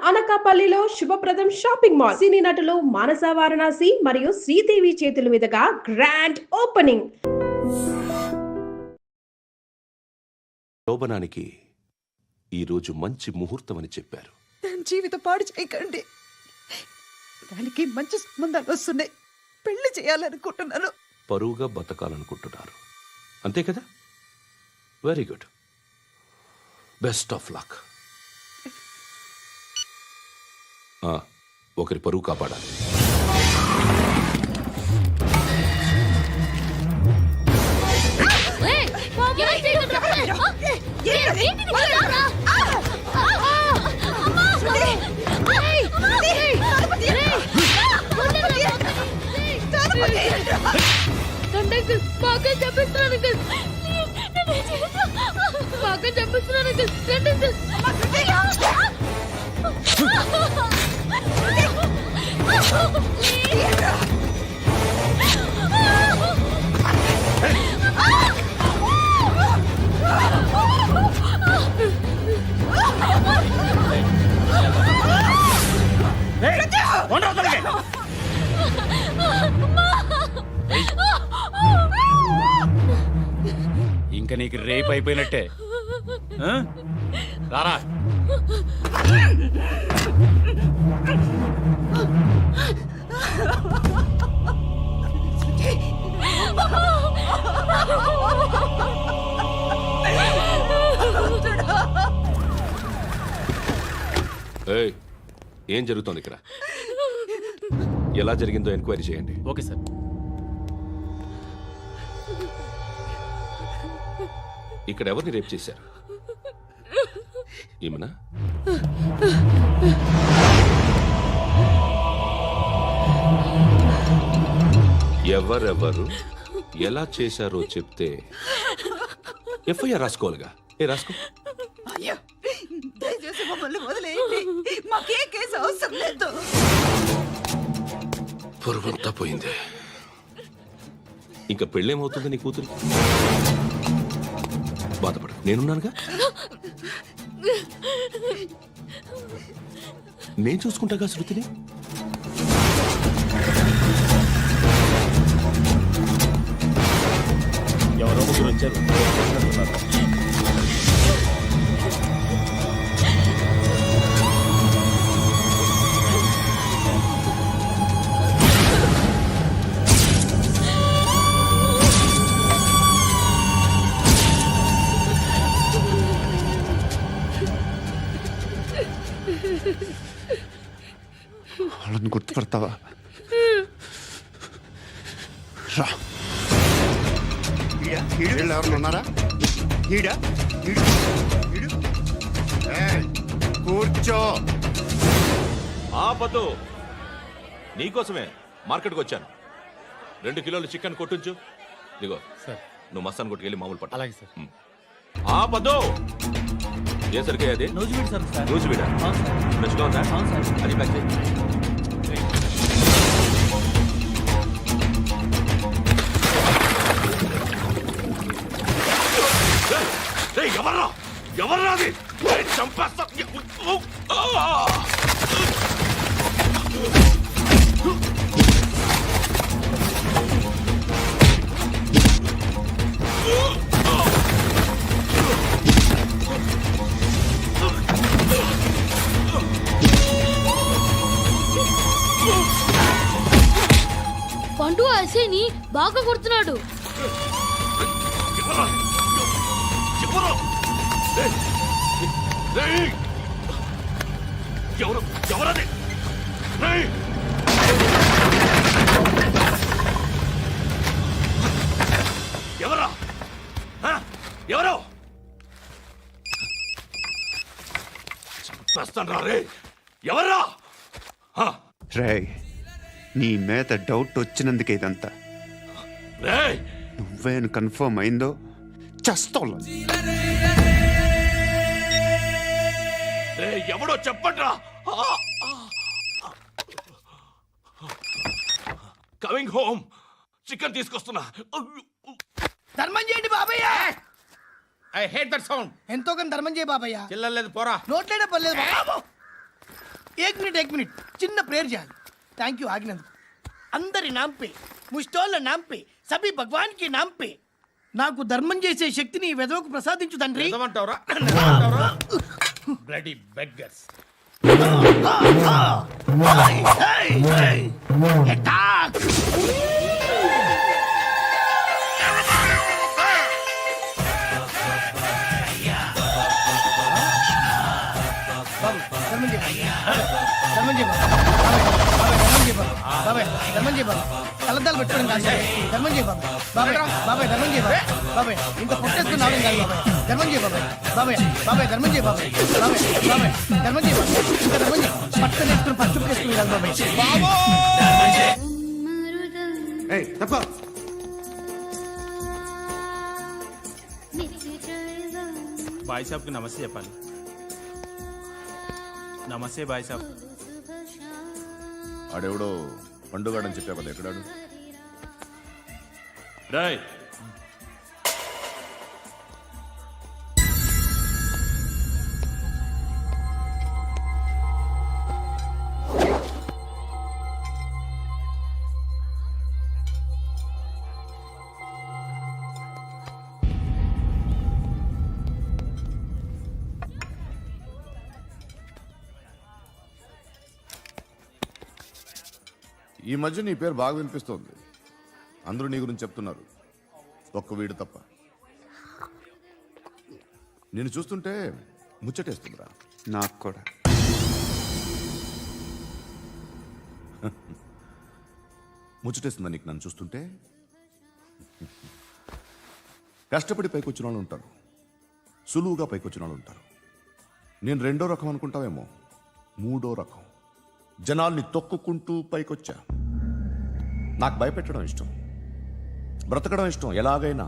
అనకాపల్లిలో శుభప్రదం shopping mall. సినీ నటులు మానస వారణాసి మరియు శ్రీదేవి చేతుల మీదుగా గ్రాండ్ ఓపెనింగ్. శోభనానికి ఈరోజు మంచి ముహూర్తం అని చెప్పారు. దాని జీవితం పాడు చేయకండి. దానికి మంచి సంబంధాలు వస్తున్నాయి. పెళ్లి చేయాలనుకుంటున్నాను. పరువుగా బతకాలనుకుంటున్నారు అంతే కదా? Very good, best of luck. ఒకరి పరువు కాపాడాలి. ఇంకా నీకు రేపు అయిపోయినట్టే. రారా. ఏం జరుగుతోంది ఇక్కడ? ఎలా జరిగిందో ఎంక్వైరీ చేయండి. Okay sir. ఇక్కడ ఎవరిని రేప్ చేశారు? ఏమన్నా? ఎవరెవరు ఎలా చేశారో చెప్తే ఎఫ్ఐఆర్ రాసుకోవాలిగా. రాసుకో. దయచేసి మమ్మల్ని వదిలేయండి. మాకే కేసు అవసరం లేదు. పొరుగుంతా పోయింది. ఇంకా పెళ్ళేమవుతుంది నీ కూతురు? బాధపడు, నేనున్నానుగా. నేను చూసుకుంటాగా శృతిని. ఎవరో ముగ్గురు వచ్చారు. వాళ్ళని గుర్తుపడతావా? రా. ఎవరు ఉన్నారా? కూర్చో. ఆపదు. నీకోసమే మార్కెట్కి వచ్చాను. 2 కిలోలు చికెన్ కొట్టుంచు. ఇదిగో సార్. నువ్వు మస్తాన్ కొట్టుకెళ్ళి మామూలు పట్టు. అలాగే సార్. ఆపదు. ఏ సరికే అది? నూజివీడు సార్. నూజివీడా? ఫ్రెష్గా ఉందా? అది ప్యాక్ చేయి. ఎవర్రా? ఎవర్రా అది? చంపేస్తా. పండు అసేని బాగా కొడుతున్నాడు. ఎవరది? ఎవరా? ఎవరు? చంపేస్తాను రే. ఎవర్రా? రే, నీ మీద డౌట్ వచ్చినందుకే ఇదంతా. నువ్వేను కన్ఫర్మ్ అయిందో చస్తావు. ఎవడో చెప్పండ్రా. Coming home. చికెన్ తీసుకొస్తున్నా. ధర్మం చేయండి బాబయ్య. I hate that sound. ఎంతో కొంత ధర్మం చేయ బాబయ్య. చిల్లలేదు పోరా. నోట్లేనే పర్లేదు బాబు. एक मिनिट చిన్న ప్రేయర్ చేయాలి. థ్యాంక్ యూ ఆగినందుకు. అందరి నామ్ పే, ముష్టోళ్ళ నామ్ పే, సభీ భగవాన్ కి నామ్ పే నాకు ధర్మం చేసే శక్తిని ఈ వెదవకు ప్రసాదించు తండ్రి. Bloody beggars. అటాక్! బాబు ధర్మం చేయ ధర్మం చేయ బాబాయ్ ధర్మం చేయ బాబు కలద్దాలు పెట్టుకోవడం కాదు ధర్మం చేయ బాబు బాబాయ్ బాబాయ్ ధర్మం చేయ బాబాయ్ ఇంత పొట్టేసుకుని రావడం కాదు బాబాయ్ ధర్మం చేయ బాబాయ్ బాబాయ్ బాబాయ్ ధర్మం చేయ బాబాయ్ బాబాయ్ బాబాయ్ ధర్మం చేయ బాబాయ్ ఇంకా ధర్మం చేయ పట్టుకొని వేసుకుని పచ్చి వేసుకుని కాదు బాబాయ్ ఏయ్ తప్ప బాయ్ సాబ్కి నమస్తే చెప్పాలి. నమస్తే బాయ్ సాబ్. ఆడెవడో పండుగాడని చెప్పా కదా, ఎక్కడాడు? రాయ్ ఈ మధ్య నీ పేరు బాగా వినిపిస్తోంది. అందరూ నీ గురించి చెప్తున్నారు, ఒక్క వీడు తప్ప. నేను చూస్తుంటే ముచ్చటేస్తుందిరా. నాకు కూడా. ముచ్చటేస్తుందా నీకు నన్ను చూస్తుంటే? కష్టపడి పైకొచ్చిన వాళ్ళు ఉంటారు, సులువుగా పైకొచ్చిన వాళ్ళు ఉంటారు. నేను రెండో రకం అనుకుంటావేమో, మూడో రకం. జనాల్ని తొక్కుకుంటూ పైకొచ్చా. నాకు భయపెట్టడం ఇష్టం, బ్రతకడం ఇష్టం, ఎలాగైనా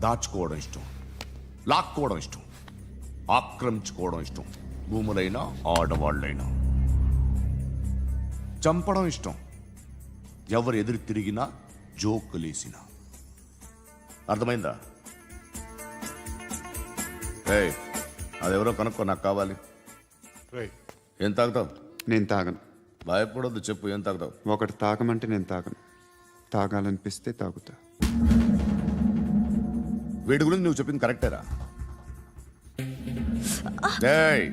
దాచుకోవడం ఇష్టం, లాక్కోవడం ఇష్టం, ఆక్రమించుకోవడం ఇష్టం. భూములైనా ఆడవాళ్ళైనా చంపడం ఇష్టం, ఎవరు ఎదురు తిరిగినా జోకులేసినా. అర్థమైందా? ఏయ్, అదెవరో కనుక్కో, నాకు కావాలి. ఏం తాగుతావు? నేను తాగను. భయపడొద్దు, చెప్పు ఏం తాగుతావు? ఒకటి తాగమంటే నేను తాగను. తాగాలనిపిస్తే తాగుతా. వీడి గురించి నువ్వు చెప్పింది కరెక్టేరా? ఏయ్,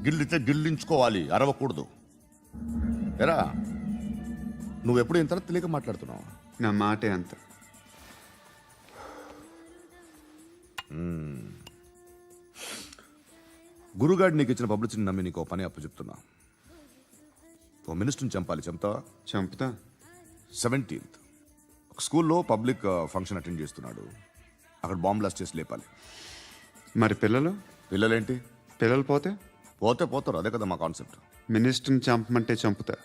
గిల్లితే గిల్లించుకోవాలి, అరవకూడదు. ఎరా, నువ్వెప్పుడు ఇంత తెలియక మాట్లాడుతున్నావు? నా మాటే అంత. గురుగాడు నీకు ఇచ్చిన పబ్లిసిటీని నమ్మి నీకు పని అప్పు చెప్తున్నా. ఓ మినిస్టర్ని చంపాలి, చంపుతావా? చంపుతా. 17th ఒక స్కూల్లో పబ్లిక్ ఫంక్షన్ అటెండ్ చేస్తున్నాడు. అక్కడ బాంబ్ బ్లాస్ట్ చేసి లేపాలి. మరి పిల్లలు? పిల్లలేంటి? పిల్లలు పోతే పోతే పోతారు, అదే కదా మా కాన్సెప్ట్. మినిస్టర్ని చంపమంటే చంపుతా,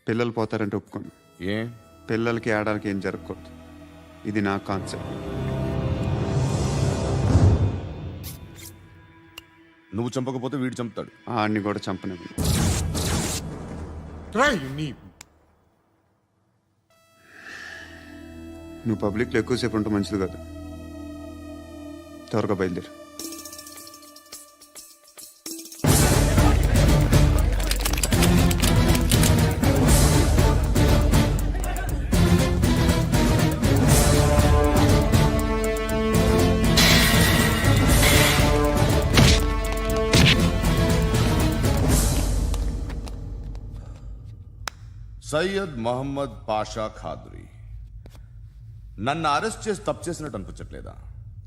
పిల్లలు పోతారంటే ఒప్పుకోను. ఏ? పిల్లలకి ఆడడానికి ఏం జరగకూడదు. ఇది నా కాన్సెప్ట్. నువ్వు చంపకపోతే వీడు చంపుతాడు. ఆడిని కూడా చంపనివ్వను. నువ్వు పబ్లిక్లో ఎక్కువసేపు ఉంటే మంచిది కాదు. త్వరగా బయలుదేరు. సయ్యద్ మహమ్మద్ పాషా ఖాద్రీ. నన్ను అరెస్ట్ చేసి తప్పు చేసినట్టు అనిపించట్లేదా?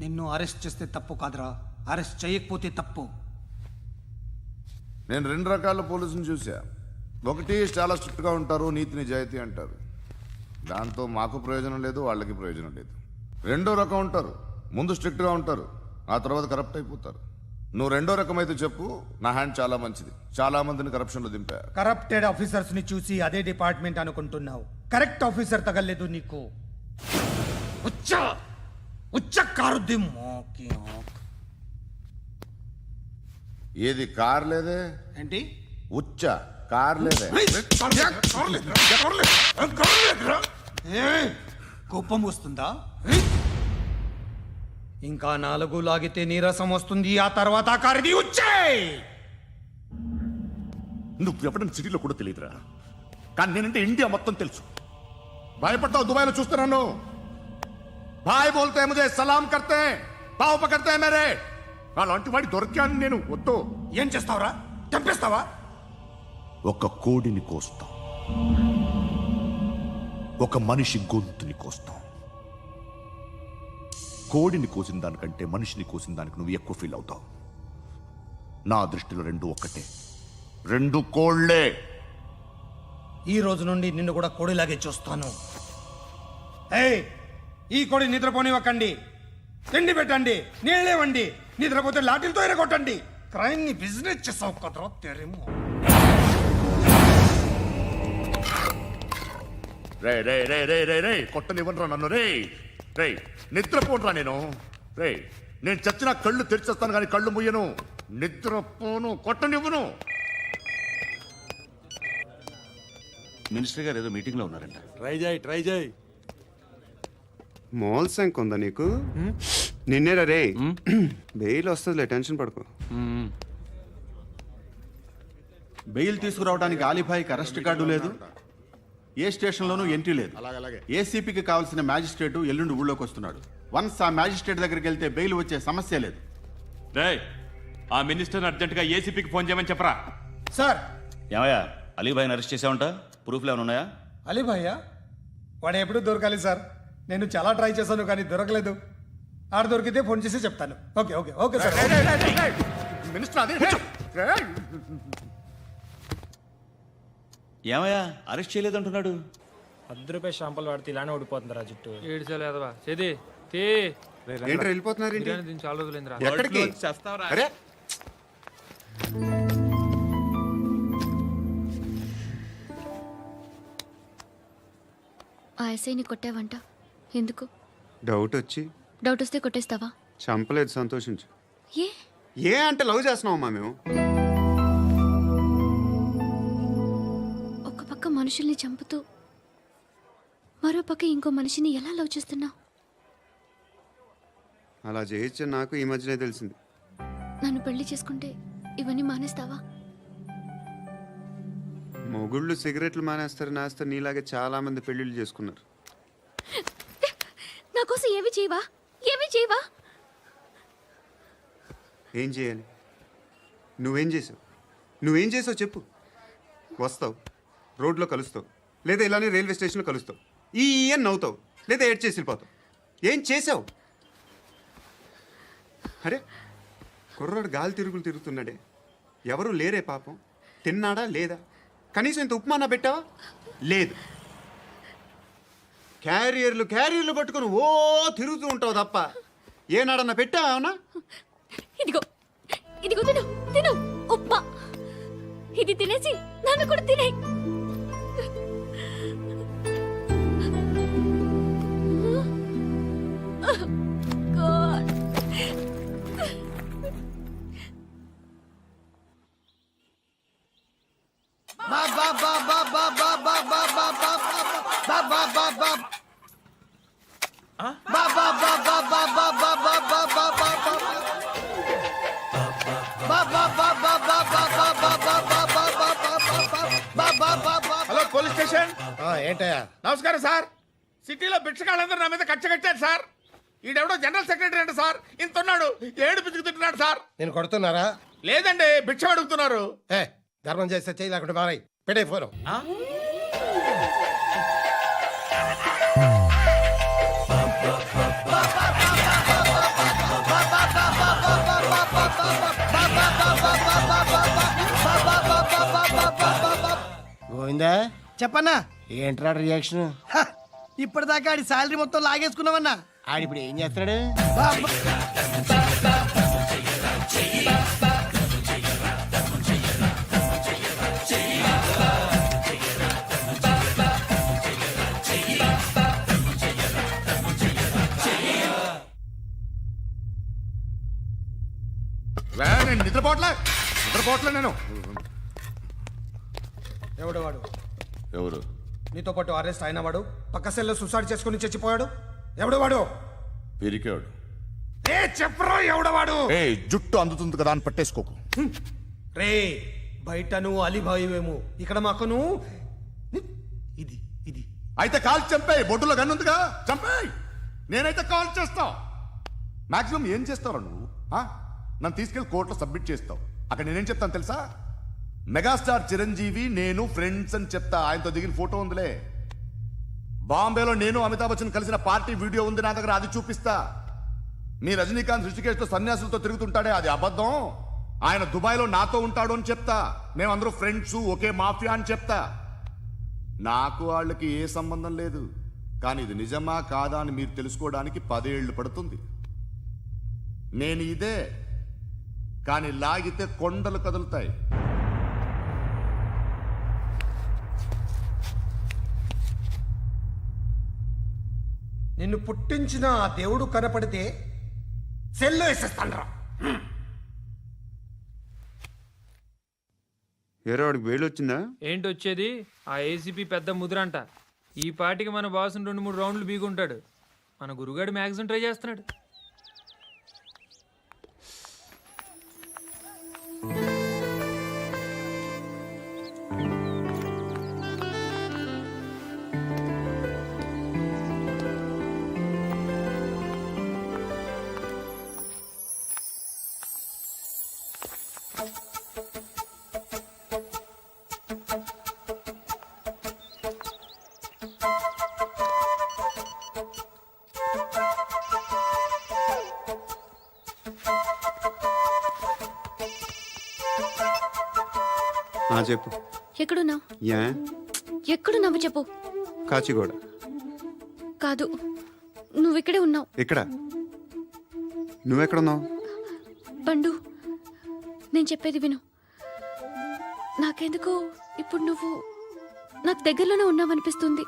నిన్ను అరెస్ట్ చేస్తే తప్పు కాదురా, అరెస్ట్ చేయకపోతే తప్పు. నేను 2 రకాల పోలీసుని చూసా. ఒకటి చాలా స్ట్రిక్ట్గా ఉంటారు, నీతి నిజాయితీ అంటారు, దాంతో మాకు ప్రయోజనం లేదు, వాళ్ళకి ప్రయోజనం లేదు. రెండో రకం ఉంటారు, ముందు స్ట్రిక్ట్గా ఉంటారు, ఆ తర్వాత కరప్ట్ అయిపోతారు. నువ్వు రెండో రకం అయితే చెప్పు, నా హ్యాండ్ చాలా మంచిది, చాలా మందిని కరప్షన్లో దింపా. కరప్టెడ్ ఆఫీసర్స్ ని చూసి అదే డిపార్ట్మెంట్ అనుకుంటున్నావు. కరెక్ట్ ఆఫీసర్ తగలేదు నీకు. ఉచ్చ ఏది కార్ లేదే? ఏంటి? ఉచ్చ కార్ లేదే? కోపం వస్తుందా? ఇంకా 4 లాగితే నీరసం వస్తుంది, ఆ తర్వాత కారిది ఉచ్చే. నువ్వెవడని సిటీలో కూడా తెలియదురా, కానీ నేనంటే ఇండియా మొత్తం తెలుసు. భయపడతావు దుబాయ్లో చూస్తున్నాను. భాయ్ బోల్తే ముజే సలాం కర్తే పావు పకర్తే మేరే. అలాంటి వాడి దొరికాను నేను. వద్దు. ఏం చేస్తావురా? చంపేస్తావా? ఒక కోడిని కోస్తాం, ఒక మనిషి గొంతుని కోస్తాం. కోడిని కోసిన దానికంటే మనిషిని కోసిన దానికి నువ్వు ఎక్కువ ఫీల్ అవుతావు. నా దృష్టిలో రెండు ఒక్కటే, రెండు కోళ్లే. ఈ రోజు నుండి నిన్ను కూడా కోడిలాగే చూస్తాను. ఏయ్, ఈ కోడి నిద్రపోనివ్వకండి. తిండి పెట్టండి, నీళ్ళేవండి. నిద్రపోతే లాఠీలతో ఎరగొట్టండి. క్రైమ్ ని బిజినెస్ చేసావు కదరా తెరేమో. రే రే రే రే రే రే కొట్టనివ్వనరా నన్ను. రే రే నిద్రపోనరా నేను. రే నేను చచ్చిన కళ్ళు తెరిచేస్తాను కానీ కళ్ళు ముయ్యను. నిద్రపోను, కొట్టనివ్వను. మినిస్టర్ గారు ఏదో మీటింగ్ లో ఉన్నారంట. ట్రై చేయి. మోల్ సంక్ ఉందా నీకు? నిన్నేరా రే. బెయిల్ వస్తుందిలే, టెన్షన్ పడుకో. బెయిల్ తీసుకురావడానికి ఆలిభాయికి అరెస్ట్ కార్డు లేదు, ఏ స్టేషన్లోనూ ఎంట్రీ లేదు. ఏసీపీకి కావాల్సిన మ్యాజిస్ట్రేటు ఎల్లుండి ఊళ్ళోకి వస్తున్నాడు. వన్స్ ఆ మ్యాజిస్ట్రేట్ దగ్గరికి వెళ్తే బెయిల్ వచ్చే సమస్య లేదు. ఆ మినిస్టర్ అర్జెంట్ గా ఏసీపీకి ఫోన్ చేయమని చెప్పరా. సార్, ఏమయ్యా అలీభాయిని అరెస్ట్ చేసావంట? ప్రూఫ్లు ఏమైనా ఉన్నాయా? అలీ భయ్యా వాడు ఎప్పుడు దొరకాలి సార్. నేను చాలా ట్రై చేశాను కానీ దొరకలేదు. ఆడ దొరికితే ఫోన్ చేసి చెప్తాను. Okay okay okay sir. Minister అది ఏమయ్యా అరెస్ట్ చేయలేదంటున్నాడు? ₹10 షాంపూలు వాడితే ఇలానే ఓడిపోతుందిరా జుట్టు. ఏడ్చలేదవా చేది ఏంటి వెళ్ళిపోతున్నారు? దీని చాలా రోజులైందిరా. ఎక్కడికి? అరే ఆ ఎస్ఐని కొట్టావంట, ఎందుకు? డౌట్ వచ్చి. డౌట్ వస్తే కొట్టేస్తావా? చంపలేదు, సంతోషించు. ఏ ఏ అంటే లవ్ చేస్తున్నావమ్మా మేము. ఒక పక్క మనుషుల్ని చంపుతూ మరో పక్క ఇంకో మనిషిని ఎలా లవ్ చేస్తున్నావు? అలా చేయొచ్చని నాకు ఈ మధ్యనే తెలిసింది. నన్ను పెళ్లి చేసుకుంటే ఇవన్నీ మానేస్తావా? మొగుళ్ళు సిగరెట్లు మానేస్తారు, నేస్తారు. నీలాగే చాలా మంది పెళ్లిళ్ళు చేసుకున్నారు. నా కోసం ఏమి చేయవా? ఏమి చేయవా? ఏం చేయాలి? నువ్వేం చేసావు? నువ్వేం చేసావు చెప్పు. వస్తావు, రోడ్లో కలుస్తావు, లేదా ఇలానే రైల్వే స్టేషన్లో కలుస్తావు. ఈ అని నవ్వుతావు, లేదా ఏడ్ చేసి వెళ్ళిపోతావు. ఏం చేసావు? అరే కుర్రాడు గాలి తిరుగులు తిరుగుతున్నాడే, ఎవరు లేరే పాపం. తిన్నాడా లేదా? కనీసం ఇంత ఉప్మానా పెట్టావా? లేదు. క్యారియర్లు పట్టుకొని ఓ తిరుగుతూ ఉంటావు తప్ప ఏనాడన్నా పెట్టావా? అవునా? ఇదిగో ఇదిగో తిను తిను ఉప్మా. ఇది తినేసి నన్ను కూడా తినే. Hello police station. ఏంటయ్యా? నమస్కారం సార్. సిటీలో భిక్షగాళ్ళందరూ నా మీద కక్ష కట్టారు సార్. ఈడెవడో జనరల్ సెక్రటరీ అంట సార్. ఇంత ఉన్నాడు, 7 పిచ్చుకు తింటున్నాడు సార్. నేను కొడుతున్నారా? లేదండి, భిక్ష అడుగుతున్నారు. ధర్మం చేస్తే చేయి, లేకుండా మారాయి. పెట్టే ఫోను. గోవిందా, చెప్పన్నా. ఏంట్రా రియాక్షన్? ఇప్పటిదాకా ఆడి శాలరీ మొత్తం లాగేసుకున్నామన్నా. ఆడిప్పుడు ఏం చేస్తున్నాడు? నేను నిద్రపోవట్లే నేను. ఎవడు వాడు? ఎవరు? నీతో పాటు అరెస్ట్ అయిన వాడు, పక్క సెల్లో సూసైడ్ చేసుకుని చచ్చిపోయాడు. ఎవడు వాడు? పిరికాడు. చెప్పరా ఎవడవాడు? జుట్టు అందుతుంది కదా అని పట్టేసుకోకు. రే బయట నువ్వు అలీబాయివేమో, ఇక్కడ మాకు నువ్వు ఇది ఇది అయితే కాల్ చంపేయి, బొడ్డులో గన్నుందిగా చంపేయి. నేనైతే కాల్ చేస్తా. మాక్సిమం ఏం చేస్తావు నువ్వు? నన్ను తీసుకెళ్లి కోర్టులో సబ్మిట్ చేస్తావు. అక్కడ నేనేం చెప్తాను తెలుసా? మెగాస్టార్ చిరంజీవి నేను ఫ్రెండ్స్ అని చెప్తా. ఆయనతో దిగిన ఫోటో ఉందిలే. బాంబేలో నేను అమితాబ్ బచ్చన్ కలిసిన పార్టీ వీడియో ఉంది నా దగ్గర, అది చూపిస్తా. మీ రజనీకాంత్ ఋషికేశ్తో సన్యాసులతో తిరుగుతుంటాడే, అది అబద్ధం. ఆయన దుబాయ్లో నాతో ఉంటాడు అని చెప్తా. మేమందరూ ఫ్రెండ్స్, ఒకే మాఫియా అని చెప్తా. నాకు వాళ్ళకి ఏ సంబంధం లేదు. కానీ ఇది నిజమా కాదా అని మీరు తెలుసుకోవడానికి 10 ఏళ్ళు పడుతుంది. నేను ఇదే, కానీ లాగితే కొండలు కదులుతాయి. నిన్ను పుట్టించిన ఆ దేవుడు కనపడితే సెల్లో వేసేస్తాన్రా. ఏరో వాడికి వేలు వచ్చిందా? ఏంటి వచ్చేది? ఆ ఏసీపీ పెద్ద ముద్రంట. ఈ పాటికి మన బాసుని 2-3 రౌండ్లు బీగుంటాడు. మన గురుగాడు మ్యాక్సిమం ట్రై చేస్తున్నాడు. చెప్పు. ఎక్కడున్నావు? యా ఎక్కడున్నావు చెప్పు. కాచిగూడ. కాదు, నువ్వు ఇక్కడే ఉన్నావు. ఇక్కడ నువ్వెక్కడున్నావు? పండు, నేను చెప్పేది విను. నాకెందుకో ఇప్పుడు నువ్వు నాకు దగ్గరలోనే ఉన్నావనిపిస్తుంది.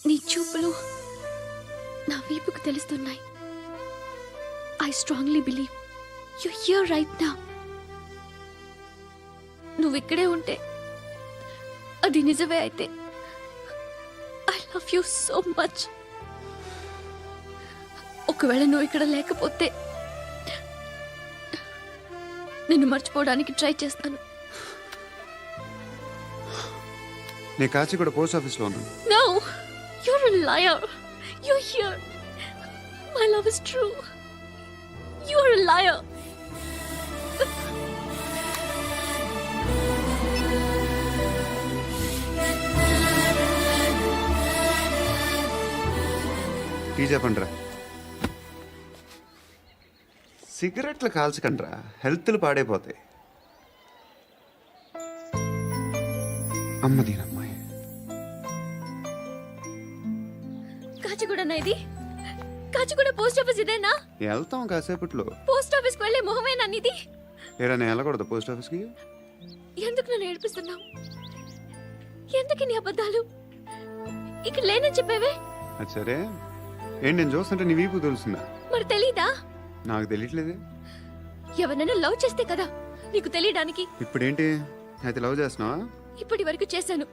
నీ చూపులు నా వీపుకు తెలుస్తున్నాయి. I strongly believe you here right now. నువ్వు ఇక్కడే ఉంటే అది నిజమే అయితే I love you so much. ఒకవేళ నువ్వు ఇక్కడ లేకపోతే నిన్ను మర్చిపోవడానికి ట్రై చేస్తాను. నేను కాచిగూడ పోస్ట్ ఆఫీస్లో ఉన్నాను. No, you're a liar. You're here. My love is true. You're a liar. Tea చెప్పండిరా. సిగరెట్లు కాల్చకండ్రా, హెల్త్లు పాడైపోతాయి. అమ్మదీనమ్మాయి. కాచిగూడనా ఇది? కాచిగూడ పోస్ట్ ఆఫీస్ ఇదేనా? వెళ్తాం కాసేపట్లో. పోస్ట్ ఆఫీస్కి వెళ్ళే మొహమేనా నీది? ఏరా నేను వెళ్ళకూడదు పోస్ట్ ఆఫీస్కి? ఎందుకు నన్ను ఏడిపిస్తున్నావు? ఎందుకు నీ అబద్ధాలు? ఇక్కడ లేనని చెప్పేవే. అది సరే, ఏంటి నేను చూస్తుంటే నీ వీపు తెలుస్తుందా? మరి తెలీదా? నాకు తెలియట్లేదే. ఎవరైనా లవ్ చేస్తే కదా నీకు తెలియడానికి. ఇప్పుడేంటి అయితే లవ్ చేస్తున్నావా? ఇప్పటి వరకు చేశాను,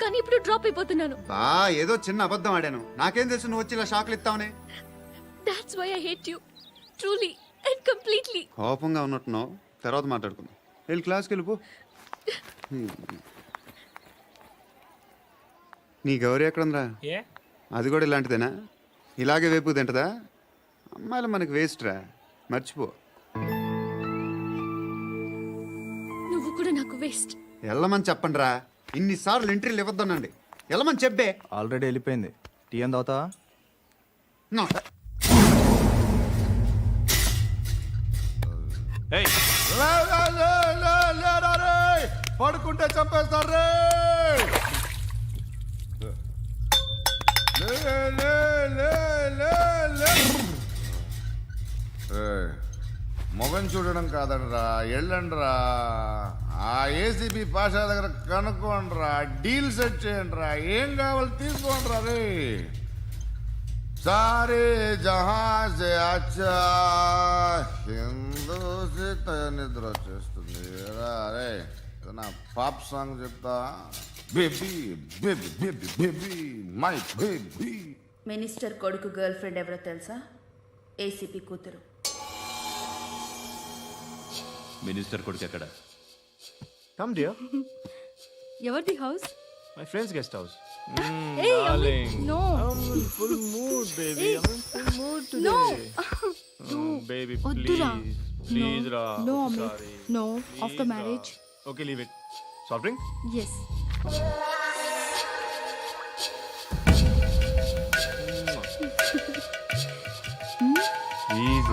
కానీ ఇప్పుడు డ్రాప్ అయిపోతున్నాను. ఏదో చిన్న అబద్ధం ఆడాను. నాకేం తెలుసు నువ్వు వచ్చి ఇలా షాక్లు ఇస్తావనే. That's why I hate you. Truly and completely. కోపంగా ఉన్నట్టున్నావు, తర్వాత మాట్లాడుకుందాం. వెళ్ళి క్లాస్కి వెళ్ళిపో. నీ గౌరీ ఎక్కడుందిరా? ఏ అది కూడా ఇలాంటిదేనా? ఇలాగే వేపు తింటదా? అమ్మాయిలు మనకి వేస్ట్ రా, మర్చిపో. నువ్వు కూడా నాకు వేస్ట్. వెళ్ళమని చెప్పండి రా. ఇన్నిసార్లు ఎంట్రీలు ఇవ్వద్దనండి. వెళ్ళమని చెప్పే. ఆల్రెడీ వెళ్ళిపోయింది. టీ ఏం తాగుతావా? ఏయ్, పడుకుంటే చంపేస్తారు రే. మొగం చూడడం కాదండ్రా, వెళ్ళండ్రా. ఆ ఏసీబీ పాషా దగ్గర కనుక్కోండ్రా, డీల్ సెట్ చేయండిరా, ఏం కావాలి తీసుకోండిరా రే. సారే జహా సే అచ్చా హిందూ సే నిద్ర వచ్చేస్తుంది రే. నా పాప్ సాంగ్ చెప్తా. Baby baby baby baby my baby. Minister కొడుకు గర్ల్ ఫ్రెండ్ ఎవరో తెలుసా? ఏసీపీ కూతురు. మినిస్టర్ కొడుకు ఎక్కడ? Come dear. ఎవరిది house? My friends guest house. No full mood baby. Full mood no baby వద్దురా. ప్లీజ్ రా. No Amit, no. After marriage. Okay, leave it. Soft drink. Yes. Please.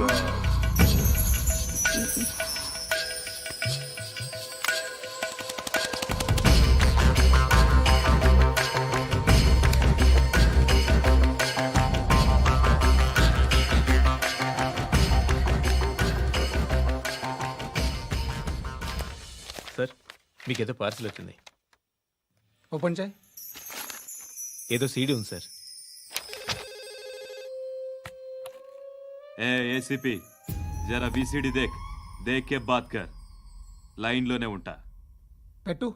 Sir, మీకేదో parcel వచ్చింది. Open చేయి. ఏదో CD ఉంది sir. ఏ ACP, జరా బీసీడీ దేక్, దేక్ కే బాత్ కర్. లైన్లోనే ఉంటా. పెట్టు.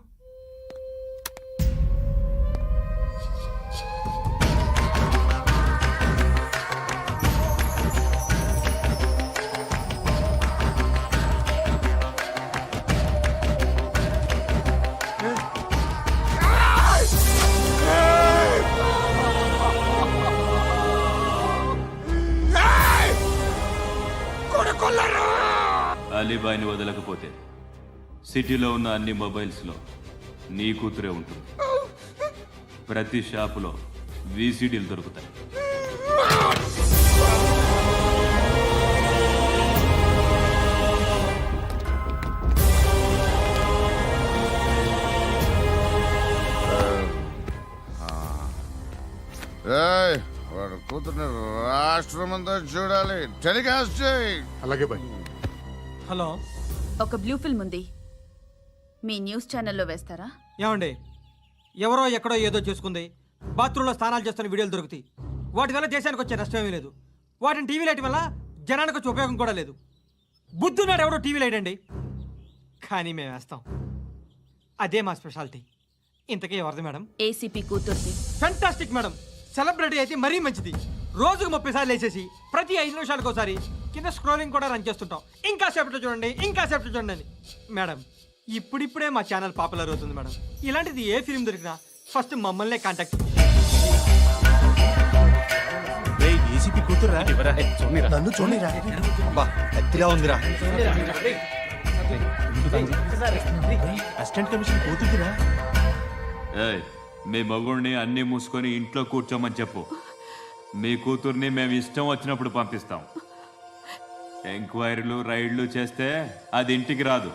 అలీబాయిని వదలకపోతే సిటీలో ఉన్న అన్ని మొబైల్స్లో నీ కూతురే ఉంటుంది. ప్రతి షాపులో వీసీడీలు దొరుకుతాయి. ఏయ్, వాడు కూతుర్ని రాష్ట్రమంతా చూడాలి. టెలికాస్ట్ చేయి. అలాగే బాయ్. హలో, ఒక బ్లూ ఫిల్మ్ ఉంది, మీ న్యూస్ ఛానల్లో వేస్తారా? ఏమండి, ఎవరో ఎక్కడో ఏదో చేసుకుంది, బాత్రూంలో స్నానాలు చేస్తున్న వీడియోలు దొరుకుతాయి. వాటి వల్ల దేశానికి వచ్చే నష్టమేమీ లేదు. వాటిని టీవీ లైట్ వల్ల జనానికి వచ్చే ఉపయోగం కూడా లేదు. బుద్ధున్నాడు ఎవడో టీవీ లైట్ అండి, కానీ మేము వేస్తాం. అదే మా స్పెషాలిటీ. ఇంతకీ ఎవరిది మేడం? ఏసీపీ కూతుర్ది. Fantastic madam. సెలబ్రిటీ అయితే మరీ మంచిది. రోజుకు 30 సార్లు వేసేసి ప్రతి 5 నిమిషాలకు ఒకసారి కింద స్క్రోలింగ్ కూడా రన్ చేస్తుంటాం. ఇంకా సేపట్లో చూడండి, ఇంకా సేపట్లో చూడండి అని. మేడం, ఇప్పుడిప్పుడే మా ఛానల్ పాపులర్ అవుతుంది మేడం. ఇలాంటిది ఏ ఫిల్మ్ దొరికినా ఫస్ట్ మమ్మల్నే కాంటాక్ట్. ఏసీపీ కూతురా? నన్ను చూడరా ఎత్తిగా ఉందిరా. అసిస్టెంట్ కమిషన్ కూతురురా. ఏయ్, మీ మగుడిని అన్నీ మూసుకొని ఇంట్లో కూర్చోమని చెప్పు. మీ కూతుర్ని మేము ఇష్టం వచ్చినప్పుడు పంపిస్తాం. ఎంక్వైరీలు రైడ్లు చేస్తే అది ఇంటికి రాదు.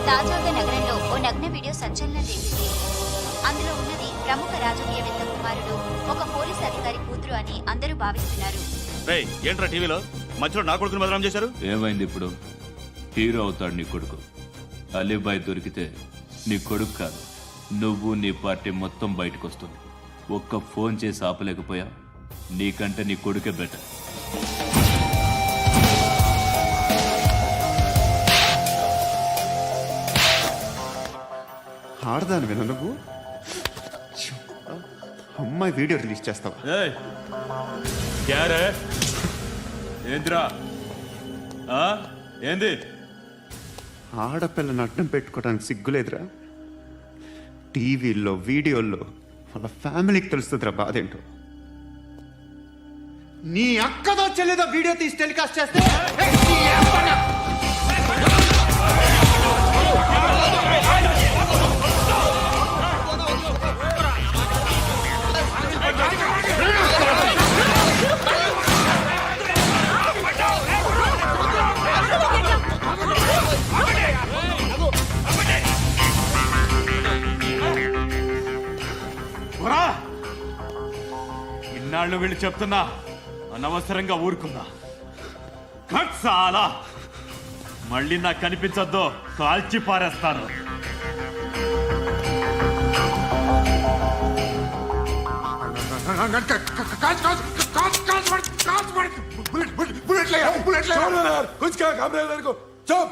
తాజాగా నగరంలో ఓ నగ్న వీడియో సంచలనం రేపింది. అందులో ఉన్నది ప్రముఖ రాజకీయవేత్త కుమారుడు, ఒక పోలీస్ అధికారి కూతురు అని అందరూ భావిస్తున్నారు. ఏంట్రా టీవీలో మధ్యలో నా కొడుకుని బదనాం చేశారు? ఏమైంది ఇప్పుడు? హీరో అవుతాడు నీ కొడుకు. అలీబాయ్ దొరికితే నీ కొడుకు కాదు, నువ్వు నీ పార్టీ మొత్తం బయటకు వస్తుంది. ఒక్క ఫోన్ చేసి ఆపలేకపోయా, నీకంటే నీ కొడుకే బెటర్. ఆడదాను విన నువ్వు. అమ్మాయి వీడియో రిలీజ్ చేస్తావా? ఏంద్రా ఏంది? ఆడపిల్లని అడ్డం పెట్టుకోవడానికి సిగ్గులేదురా? టీవీల్లో వీడియోల్లో వాళ్ళ ఫ్యామిలీకి తెలుస్తుందిరా బాధేంటో. నీ అక్కదో చెల్లిదో వీడియో తీసి టెలికాస్ట్ చేస్తే ఇన్నాళ్ళు వీళ్ళు చెప్తున్నా అనవసరంగా ఊరుకుందా. చాలా మళ్ళీ నాకు కనిపించొద్దు, కాల్చి పారేస్తాను. बुलेट ले कुछ क्या घबरा को चुप